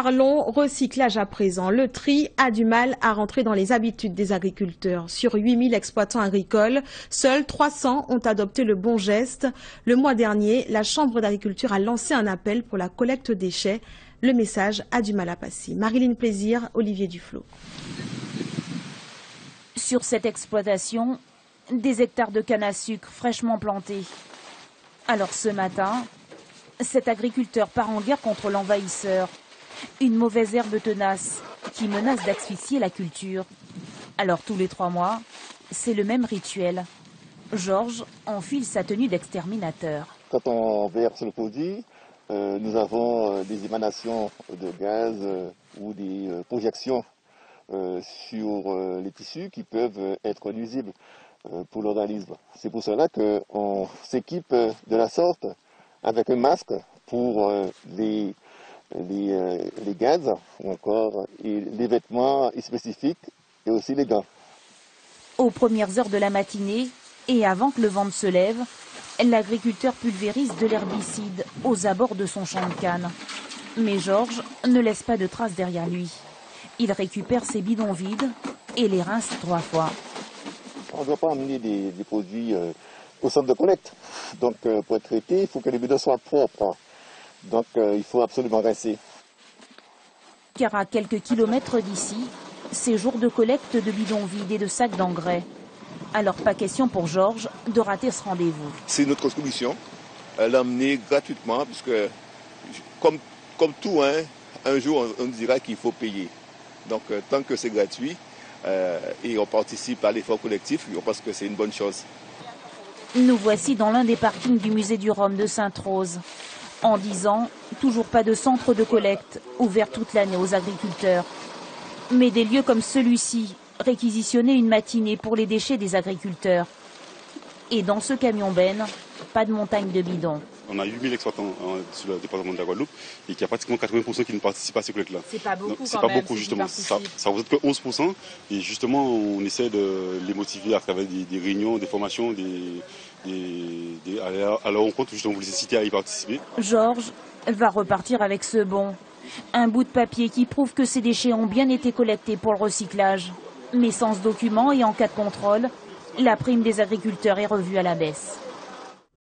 Parlons recyclage à présent. Le tri a du mal à rentrer dans les habitudes des agriculteurs. Sur 8000 exploitants agricoles, seuls 300 ont adopté le bon geste. Le mois dernier, la Chambre d'agriculture a lancé un appel pour la collecte des déchets. Le message a du mal à passer. Marilyn Plaisir, Olivier Duflot. Sur cette exploitation, des hectares de canne à sucre fraîchement plantés. Alors ce matin, cet agriculteur part en guerre contre l'envahisseur. Une mauvaise herbe tenace qui menace d'asphyxier la culture. Alors tous les 3 mois, c'est le même rituel. Georges enfile sa tenue d'exterminateur. Quand on verse le produit, nous avons des émanations de gaz ou des projections sur les tissus qui peuvent être nuisibles pour l'organisme. C'est pour cela qu'on s'équipe de la sorte avec un masque pour les gaz ou encore les vêtements spécifiques et aussi les gants. Aux premières heures de la matinée et avant que le vent ne se lève, l'agriculteur pulvérise de l'herbicide aux abords de son champ de canne. Mais Georges ne laisse pas de traces derrière lui. Il récupère ses bidons vides et les rince 3 fois. On ne doit pas emmener des produits au centre de collecte. Donc pour être traité, il faut que les bidons soient propres. Donc il faut absolument rincer. Car à quelques kilomètres d'ici, c'est jour de collecte de bidons vides et de sacs d'engrais. Alors pas question pour Georges de rater ce rendez-vous. C'est notre contribution, l'emmener gratuitement, puisque comme tout, hein, un jour on dira qu'il faut payer. Donc tant que c'est gratuit et on participe à l'effort collectif, je pense que c'est une bonne chose. Nous voici dans l'un des parkings du musée du Rhum de Sainte-Rose. En 10 ans, toujours pas de centre de collecte ouvert toute l'année aux agriculteurs. Mais des lieux comme celui-ci, réquisitionnés une matinée pour les déchets des agriculteurs. Et dans ce camion benne, pas de montagne de bidons. On a 8000 exploitants sur le département de la Guadeloupe et qu'il y a pratiquement 80% qui ne participent pas à ces collectes-là. C'est pas beaucoup. C'est pas beaucoup justement. Ça représente que 11% et justement on essaie de les motiver à travers des réunions, des formations, à leur rencontre justement pour les inciter à y participer. Georges va repartir avec ce bon. Un bout de papier qui prouve que ces déchets ont bien été collectés pour le recyclage. Mais sans ce document et en cas de contrôle, la prime des agriculteurs est revue à la baisse.